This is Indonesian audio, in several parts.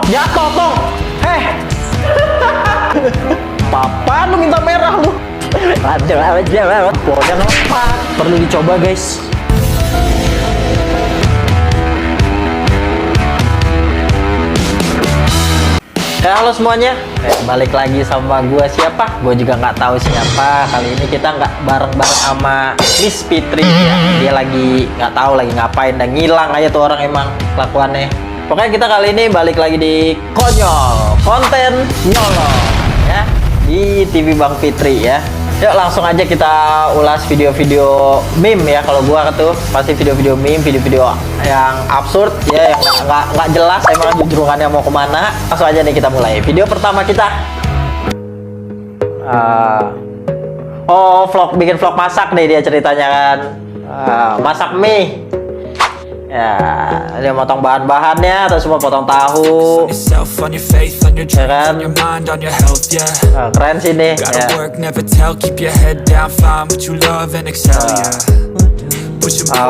jatuh tong. Heh. Papa lu minta merah lu. Aduh, bodoh apa? Perlu dicoba guys. Halo semuanya, balik lagi sama gua. Siapa? Gua juga nggak tahu siapa. Kali ini kita nggak bareng-bareng sama Miss Fitri ya. Dia lagi nggak tahu lagi ngapain dan ngilang aja tuh orang emang kelakuannya. Pokoknya kita kali ini balik lagi di Konyol, konten nyolong ya di TV Bang Fitri ya. Yuk langsung aja kita ulas video-video meme ya. Kalau gua tuh pasti video-video meme, video-video yang absurd ya, yang nggak jelas emang jujurungannya mau kemana. Langsung aja nih kita mulai. Video pertama kita vlog, bikin vlog masak nih dia ceritanya kan. Masak mie ya, dia motong bahan-bahannya atau semua potong tahu ya kan. Keren sih nih ya.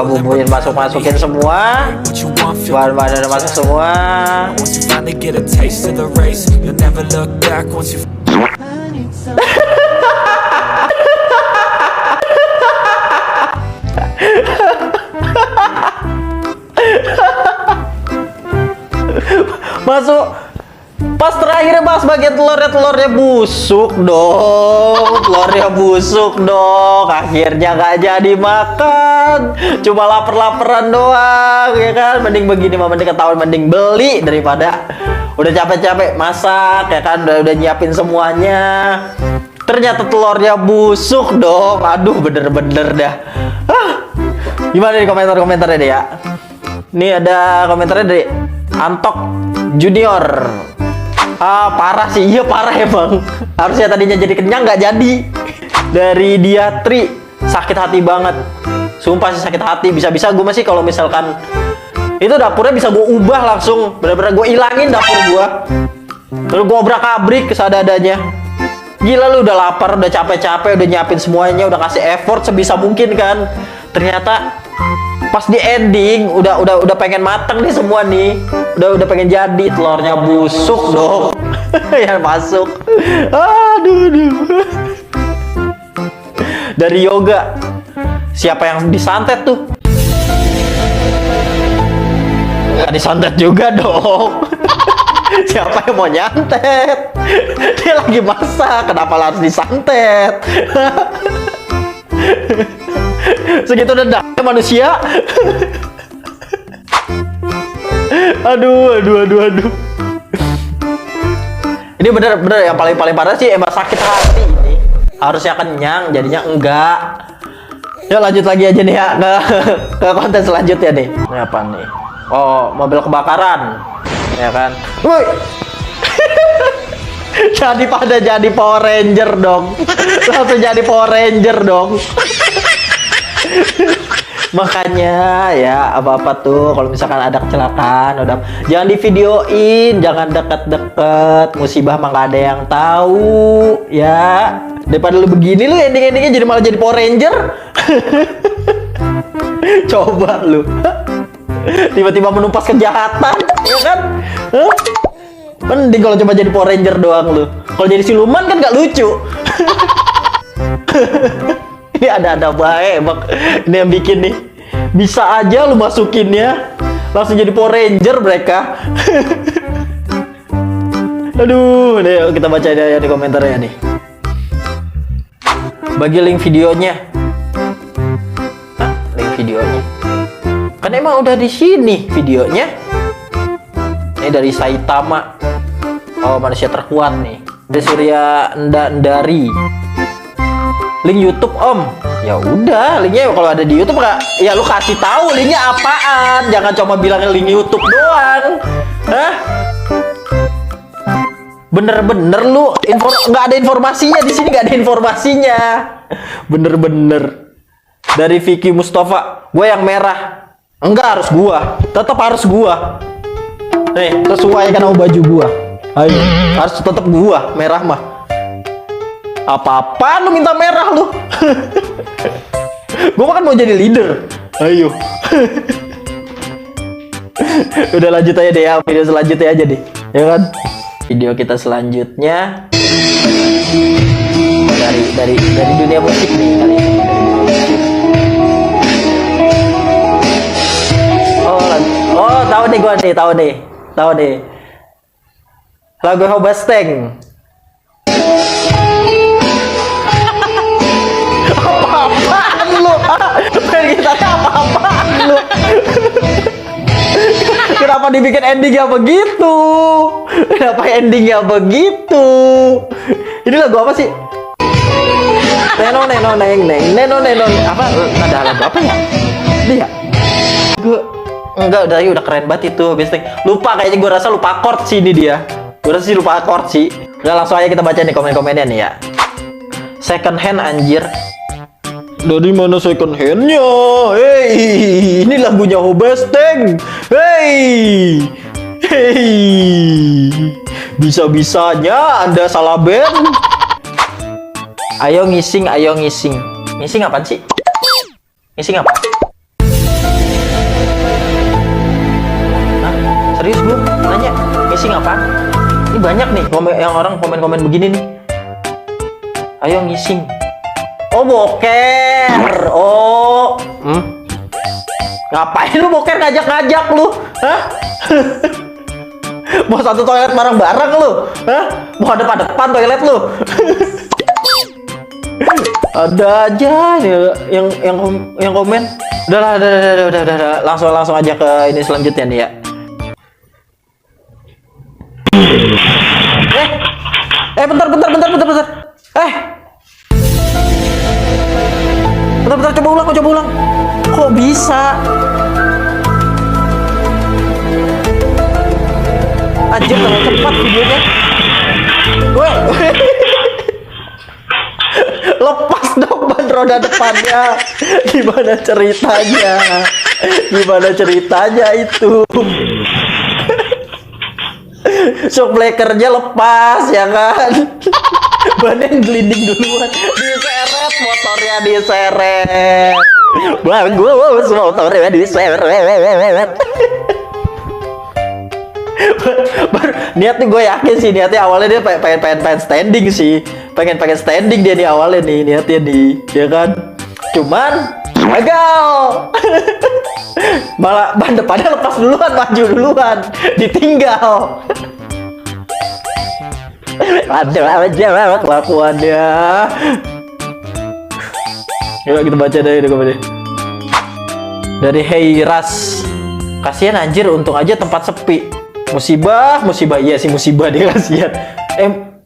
Bumbuin masukin semua, bahan-bahan udah masuk semua. Masuk pas terakhir bahas bagian telurnya busuk dong. Telurnya busuk dong. Akhirnya nggak jadi makan, cuma lapar-laparan doang ya kan. Mending begini mah, mending ketahuan, mending beli daripada udah capek-capek masak ya kan. Udah nyiapin semuanya, ternyata telurnya busuk dong. Aduh, bener-bener dah. Gimana nih komentarnya deh ya. Ini ada komentarnya dari Antok Junior. Parah sih, iya parah emang. Harusnya tadinya jadi kenyang, nggak jadi. Dari dia Tri, sakit hati banget. Sumpah sih sakit hati. Bisa-bisa gue masih kalau misalkan itu dapurnya bisa gue ubah langsung. Bener-bener gue ilangin dapur gue. Terus gue obrak-abrik seadanya. Gila lu, udah lapar, udah capek-capek, udah nyiapin semuanya, udah kasih effort sebisa mungkin kan. Ternyata pas di ending udah pengen mateng nih semua nih, udah pengen jadi, telurnya busuk dong. Ya masuk. Aduh. Dari Yoga, siapa yang disantet tuh? Nggak disantet juga dong. Siapa yang mau nyantet? Dia lagi masak, kenapa harus disantet? Segitu dendamnya manusia. Aduh. Ini bener-bener yang paling parah sih emang sakit hati ini. Harusnya kenyang, jadinya enggak. Yuk lanjut lagi aja nih ya ke konten selanjutnya nih. Ini apa nih? Oh, mobil kebakaran ya kan. Woi. jadi Power Ranger dong. Langsung jadi Power Ranger dong. Makanya ya apa-apa tuh kalau misalkan ada kecelakaan udah jangan divideoin, jangan deket-deket, musibah mah nggak ada yang tahu ya. Daripada lu begini, lu ending-endingnya jadi malah jadi Power Ranger. Coba lu tiba-tiba menumpas kejahatan ya kan. Mending kalau coba jadi Power Ranger doang lu. Kalau jadi siluman kan nggak lucu. Ini ada baik emang. Ini yang bikin nih. Bisa aja lu masukinnya langsung jadi Power Ranger mereka. Aduh, nih kita baca aja di komentarnya nih. Bagi link videonya. Link videonya. Kan emang udah di sini videonya. Ini dari Saitama. Oh, manusia terkuat nih. Dari Surya Ndari. Link YouTube om. Ya udah, linknya kalau ada di YouTube nggak? Ya lu kasih tahu linknya apaan. Jangan cuma bilang link YouTube doang. Hah? Bener-bener lu nggak ada informasinya di sini, nggak ada informasinya. Bener-bener. Dari Vicky Mustafa, gue yang merah. Enggak, harus gua. Tetap harus gua. Nih, sesuaikan sama baju gua. Ayo, harus tetap gua merah mah. Apa-apa lu minta merah lu. Gue kan mau jadi leader. Ayo. Udah lanjut aja deh ya, video selanjutnya aja deh. Ya kan? Video kita selanjutnya dari dunia musik nih kali ini. Oh, tahu nih gua nih, tahu nih. Lagu Hobasteng. Apa-apaan lu? Main gitarnya apa-apaan lu? Kenapa dibikin endingnya begitu? Kenapa endingnya begitu? Ini lagu apa sih? Neno apa? Ada lagu apa ya? Dia. Udah keren banget itu. Biasanya lupa kayaknya, gue rasa lupa chord sih ini dia. Gue rasa sih lupa chord sih. Udah langsung aja kita baca nih komen-komennya nih ya. Second hand anjir. Dari mana second handnya? Hey, ini lagunya Hobasteng. Hey, bisa-bisanya Anda salah band. Ayo ngising. Ngising apaan sih? Ngising apa? Hah? Serius gue nanya, ngising apaan? Ini banyak nih yang orang komen-komen begini nih. Ayo ngising. Oh, boker. Oh. Ngapain lu boker ngajak-ngajak lu? Hah? Mau satu toilet bareng-bareng lu? Hah? Mau depan-depan toilet lu? Ada aja yang komen. Udah. Langsung aja ke ini selanjutnya nih ya. Bentar. Bentar, coba ulang. Kok bisa? Anjir, terlalu cepat videonya. Weh. Lepas dong ban roda depannya. Gimana ceritanya itu? Shock breakernya lepas ya kan? Bannya gliding duluan. Diseret, motornya diseret. Bagus, motornya diseret. Niat nih, gue yakin sih niatnya awalnya dia pengen standing sih. Pengen standing dia nih awalnya nih niatnya nih, ya kan? Cuman gagal. Malah ban depannya lepas duluan, maju duluan, ditinggal. Ada aja kelakuannya. Yuk kita baca dari komennya. Dari Heiras. Kasihan anjir, untung aja tempat sepi. Musibah. Iya sih musibah dia, kasihan.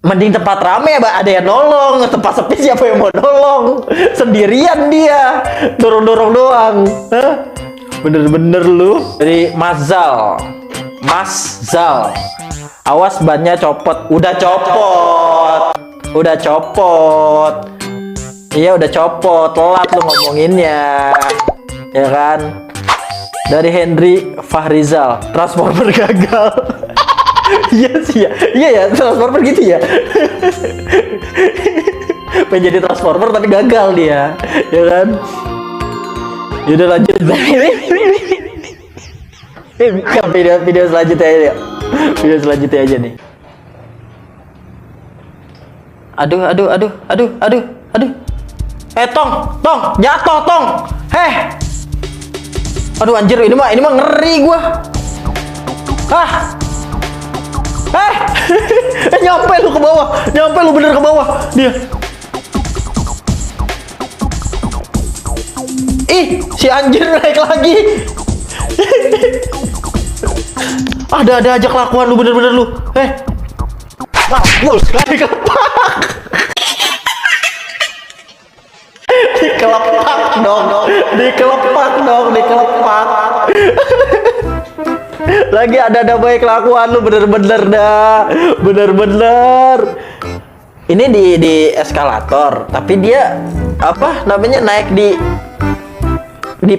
Mending tempat rame ya, ada yang nolong. Tempat sepi siapa yang mau nolong? Sendirian dia. Dorong doang. Hah? Bener-bener lu. Dari Mas Zal. Awas bannya copot. Udah copot. Iya udah copot. Telat lu ngomonginnya. Ya kan? Dari Henry Fahrizal. Transformer gagal. Iya sih ya. Iya ya, Transformer gitu ya. Pengen jadi Transformer tapi gagal dia. Ya kan? Yaudah lanjut. Video selanjutnya aja. Video selanjutnya aja nih. Aduh. Tong, jatuh, Tong. Aduh anjir, ini mah ngeri gua. Nyampe lu bener ke bawah. Dia. Ih, si anjir naik lagi. Ada aja kelakuan lu bener-bener lu. Mampus kali kelepak. Dikelepak dong. Lagi ada baik kelakuan lu bener-bener dah. Bener-bener. Ini di eskalator, tapi dia apa namanya naik di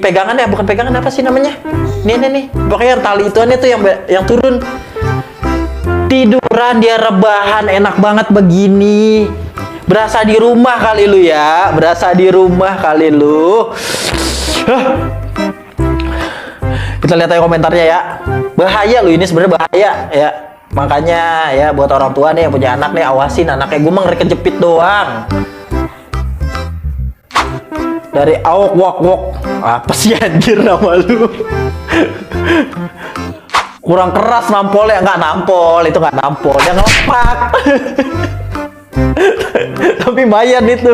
pegangan ya, bukan pegangan, apa sih namanya? Nih. Pokoknya tali ituan itu yang turun. Tiduran dia, rebahan enak banget begini. Berasa di rumah kali lu ya. Kita lihat aja komentarnya ya. Bahaya lu ini, sebenarnya bahaya ya. Makanya ya buat orang tua nih yang punya anak nih, awasin anaknya. Gue mah ngeri kejepit doang. Dari awok wok wok. Apa sih anjir nama lu? Kurang keras nampolnya. Nggak nampol, itu nggak nampol, dia ngelepak. Tapi mayan itu.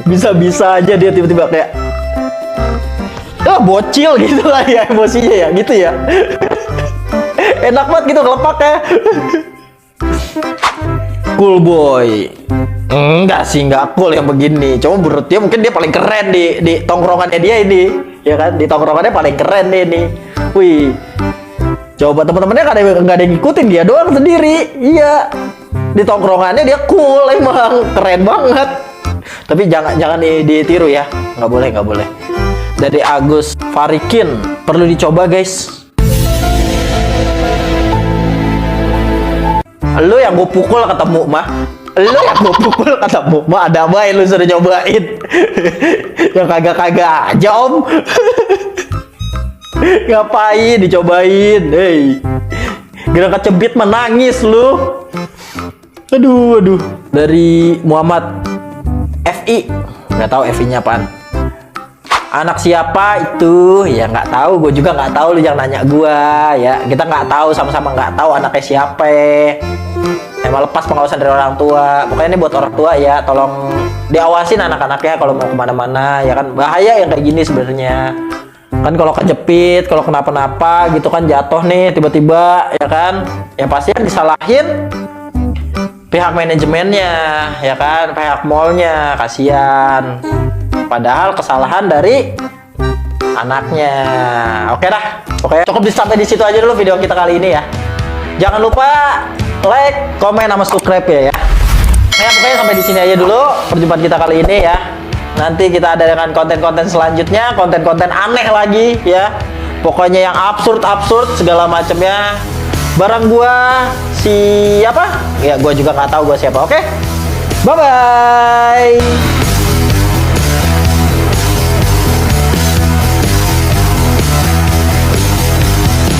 Bisa-bisa aja dia tiba-tiba kayak bocil gitu lah ya emosinya ya, gitu ya. Enak banget gitu ngelepaknya. Cool boy. Enggak sih, nggak cool yang begini. Cuma menurut dia mungkin dia paling keren di tongkrongannya dia ini, ya kan? Di tongkrongannya paling keren deh ini. Wih. Coba teman-temannya nggak ada yang ngikutin, dia doang sendiri. Iya. Di tongkrongannya dia cool emang, keren banget. Tapi jangan ditiru ya. Nggak boleh. Dari Agus Farikin, perlu dicoba guys. Lu yang gue pukul ketemu mah. Lu yang gue pukul ketemu mah, ada baik lu suruh nyobain. Yang kagak-kagak aja om. Ngapain dicobain? Hey, gerak kecebit menangis lu. Aduh. Dari Muhammad FI, nggak tahu FI-nya apaan. Anak siapa itu? Ya nggak tahu, gue juga nggak tahu, lu jangan nanya gue ya. Kita nggak tahu, sama-sama nggak tahu anaknya siapa. Emang lepas pengawasan dari orang tua. Pokoknya ini buat orang tua ya, tolong diawasin anak-anaknya kalau mau kemana-mana ya kan. Bahaya yang kayak gini sebenarnya. Kan kalau kejepit, kalau kenapa-napa gitu kan, jatuh nih tiba-tiba ya kan. Yang pasti yang disalahin pihak manajemennya ya kan, pihak mallnya, kasihan. Padahal kesalahan dari anaknya. Oke dah. Oke, cukup sampai di situ aja dulu video kita kali ini ya. Jangan lupa like, komen, sama subscribe ya. Ya pokoknya sampai di sini aja dulu perjumpaan kita kali ini ya. Nanti kita ada dengan konten-konten selanjutnya, konten-konten aneh lagi ya. Pokoknya yang absurd segala macamnya. Barang gua siapa? Ya gua juga nggak tahu gua siapa. Oke. Bye bye.